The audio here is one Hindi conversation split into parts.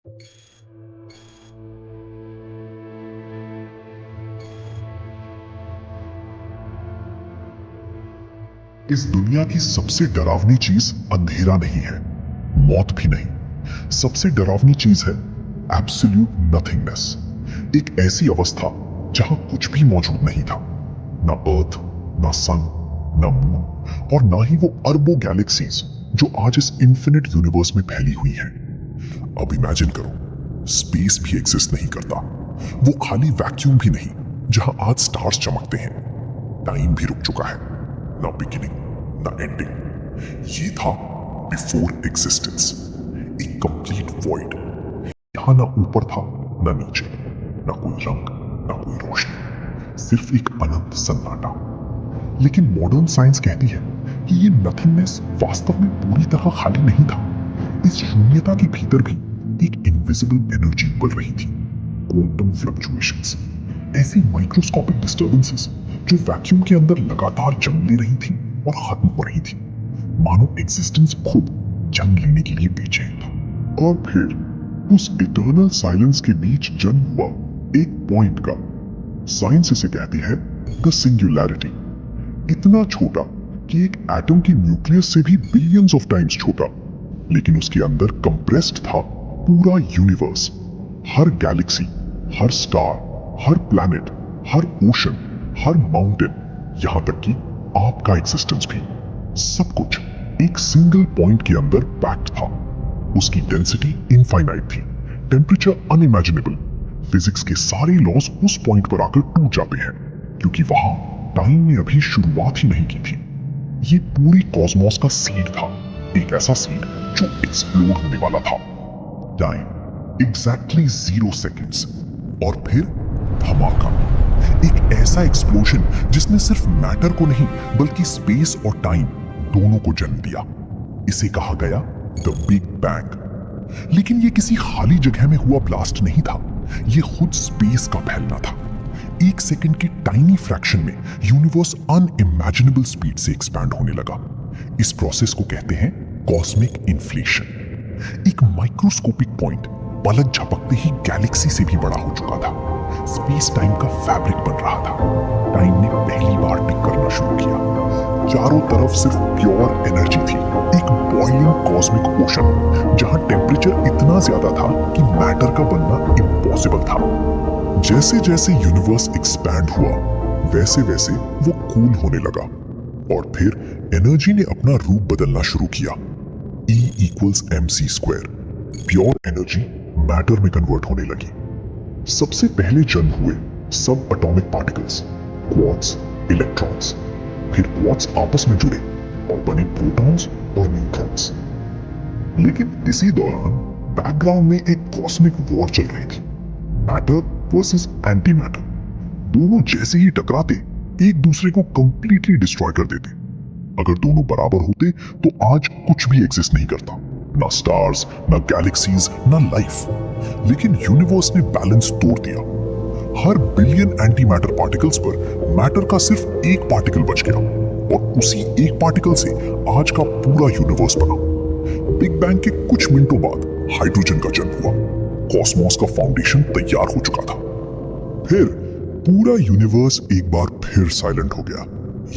इस दुनिया की सबसे डरावनी चीज अंधेरा नहीं है, मौत भी नहीं। सबसे डरावनी चीज है एब्सोल्यूट नथिंगनेस। एक ऐसी अवस्था जहां कुछ भी मौजूद नहीं था, ना अर्थ, ना सन, ना मून, और ना ही वो अरबों गैलेक्सीज जो आज इस इन्फिनिट यूनिवर्स में फैली हुई हैं। अब इमेजिन करो, स्पेस भी एग्जिस्ट नहीं करता, वो खाली वैक्यूम भी नहीं जहां आज स्टार्स चमकते हैं। टाइम भी रुक चुका है, ना बिगिनिंग ना एंडिंग। ये था बिफोर एग्जिस्टेंस, एक कंप्लीट वॉइड। यहां ना ऊपर था ना नीचे, ना कोई रंग ना कोई रोशनी, सिर्फ एक अनंत सन्नाटा। लेकिन मॉडर्न साइंस कहती है कि ये नथिंगनेस वास्तव में पूरी तरह खाली नहीं था। इस शून्यता के भीतर भी एक इनविजिबल एनर्जी बढ़ रही थी, क्वांटम फ्लक्चुएशंस, ऐसी माइक्रोस्कोपिक डिस्टर्बेंसेस जो वैक्यूम के अंदर लगातार जंग ले रही थी और खत्म हो रही थी, मानो एग्जिस्टेंस खुद जंग लेने के लिए बेचैन था। और फिर उस इटर्नल साइलेंस के बीच जन्म हुआ एक पॉइंट का। साइंस इसे कहती है द सिंगुलैरिटी। इतना छोटा कि एक एटम की न्यूक्लियस से भी बिलियंस ऑफ टाइम्स छोटा, लेकिन उसके अंदर कंप्रेस्ड था पूरा यूनिवर्स। हर गैलेक्सी, हर स्टार, हर प्लैनेट, हर ओशन, हर माउंटेन, यहां तक कि आपका एग्जिस्टेंस भी, सब कुछ एक सिंगल पॉइंट के अंदर पैक्ड था। उसकी डेंसिटी इनफाइनाइट थी, टेम्परेचर अनइमेजिनेबल। फिजिक्स के सारे लॉज उस पॉइंट पर आकर टूट जाते हैं, क्योंकि वहां टाइम ने अभी शुरुआत ही नहीं की थी। ये पूरी कॉस्मोस का सीड था, एक ऐसा सीड जो एक्सप्लोड होने वाला था। टाइम एग्जैक्टली 0 सेकेंड्स, और फिर धमाका। एक ऐसा एक्सप्लोजन जिसने सिर्फ मैटर को नहीं बल्कि स्पेस और टाइम दोनों को जन्म दिया। इसे कहा गया द बिग बैंग। लेकिन ये किसी खाली जगह में हुआ ब्लास्ट नहीं था, ये खुद स्पेस का फैलना था। 1 सेकंड के टाइनी फ्रैक्शन में यूनिवर्स अनइमेजिनेबल स्पीड से एक्सपैंड होने लगा। इस प्रोसेस को कहते हैं कॉस्मिक इन्फ्लेशन। एक माइक्रोस्कोपिक पॉइंट पलक झपकते ही गैलेक्सी से भी बड़ा हो चुका था। स्पेस टाइम का फैब्रिक बन रहा था। टाइम ने पहली बार टिक करना शुरू किया। चारों तरफ सिर्फ प्योर एनर्जी थी, एक बॉइलिंग कॉस्मिक ओशन जहां टेम्परेचर इतना ज्यादा था कि मैटर का बनना इम्पॉसिबल था। जैसे जैसे यूनिवर्स एक्सपैंड हुआ, वैसे वैसे वो कूल होने लगा, और फिर एनर्जी ने अपना रूप बदलना शुरू किया। E=mc²। प्योर एनर्जी मैटर में कन्वर्ट होने लगी। सबसे पहले जन्म हुए सब एटॉमिक पार्टिकल्स, क्वार्ट्स, इलेक्ट्रॉन्स। फिर क्वार्ट्स आपस में जुड़े और बने प्रोटॉन्स और न्यूट्रॉन्स। लेकिन इसी दौरान बैकग्राउंड में एक कॉस्मिक वॉर चल रही थी, मैटर वर्सेस एंटी मैटर। दोनों जैसे ही टकराते एक दूसरे को कंप्लीटली डिस्ट्रॉय कर देते। अगर दोनों बराबर होते तो आज कुछ भी एग्जिस्ट नहीं करता, ना स्टार्स, ना गैलेक्सीज, ना लाइफ। लेकिन यूनिवर्स ने बैलेंस तोड़ दिया। हर बिलियन एंटी मैटर पार्टिकल्स पर मैटर का सिर्फ एक पार्टिकल बच गया, और उसी एक पार्टिकल से आज का पूरा यूनिवर्स बना। बिग बैंग के कुछ मिनटों बाद हाइड्रोजन का जन्म हुआ। कॉस्मोस का फाउंडेशन तैयार हो चुका था। फिर पूरा यूनिवर्स एक बार फिर साइलेंट हो गया।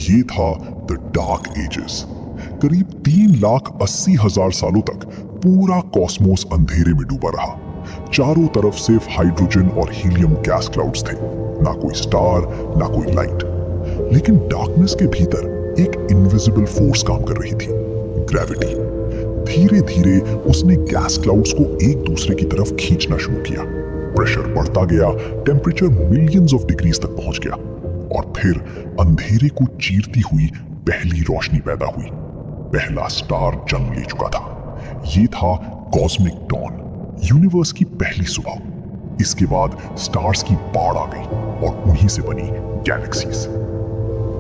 ये था द डार्क एजेस। करीब 3,80,000 सालों तक पूरा कॉस्मोस अंधेरे में डूबा रहा। चारों तरफ सिर्फ हाइड्रोजन और हीलियम गैस क्लाउड्स थे, ना कोई स्टार, ना कोई लाइट। लेकिन डार्कनेस के भीतर एक इनविजिबल फोर्स काम कर रही थी, ग्रेविटी। धीरे धीरे उसने गैस क्लाउड्स को एक दूसरे की तरफ खींचना शुरू किया। प्रेशर बढ़ता गया, टेम्परेचर मिलियंस ऑफ डिग्रीज तक पहुंच गया, और फिर अंधेरे को चीरती हुई पहली रोशनी पैदा हुई। पहला स्टार जन्म ले चुका था। ये था कॉस्मिक डॉन, यूनिवर्स की पहली सुबह। इसके बाद स्टार्स की बाढ़ आ गई और उन्हीं से बनी गैलेक्सीज।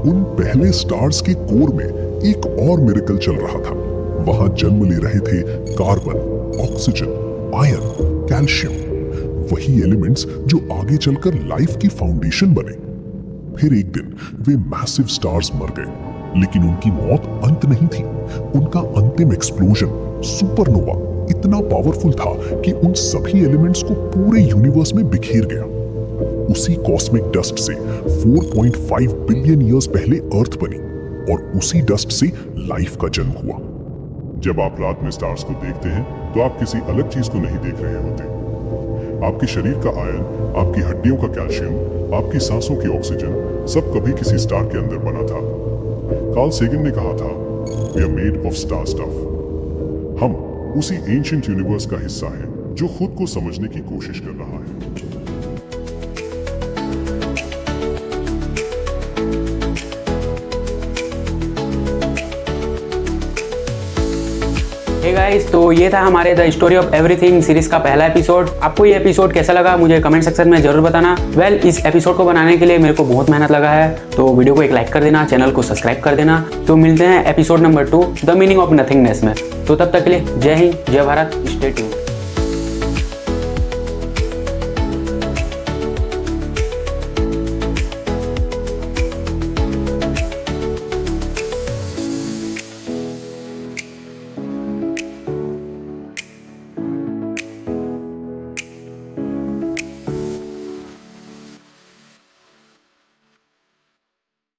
उन पहले स्टार्स के कोर में एक और मिरेकल चल रहा था। वहां जन्म ले रहे थे कार्बन, ऑक्सीजन, आयरन, कैल्शियम, वही एलिमेंट्स जो आगे चलकर लाइफ की फाउंडेशन बने। फिर एक दिन वे मैसिव स्टार्स मर गए, लेकिन उनकी मौत अंत नहीं थी। उनका अंतिम एक्सप्लोजन, सुपरनोवा, इतना पावरफुल था कि उन सभी एलिमेंट्स को पूरे यूनिवर्स में बिखेर गया। उसी कॉस्मिक डस्ट से 4.5 बिलियन ईयर्स पहले अर्थ बनी और उसी डस्ट से लाइफ का जन्म हुआ। जब आप रात में स्टार्स को देखते हैं तो आप किसी अलग चीज को नहीं देख रहे होते। आपके शरीर का आयरन, आपकी हड्डियों का कैल्शियम, आपकी सांसों की ऑक्सीजन सब कभी किसी स्टार के अंदर बना था। कार्ल सेगन ने कहा था, we are made of star stuff. हम उसी एंशिएंट यूनिवर्स का हिस्सा हैं जो खुद को समझने की कोशिश कर रहा है। हे गाइस, तो ये था हमारे the story of everything series का पहला एपिसोड। आपको ये एपिसोड कैसा लगा मुझे कमेंट सेक्शन में जरूर बताना। इस एपिसोड को बनाने के लिए मेरे को बहुत मेहनत लगा है, तो वीडियो को एक लाइक कर देना, चैनल को सब्सक्राइब कर देना। तो मिलते हैं episode number 2 the meaning of nothingness में। तो तब तक के लिए जय हिंद, जय भारत, स्टे ट्यून्ड।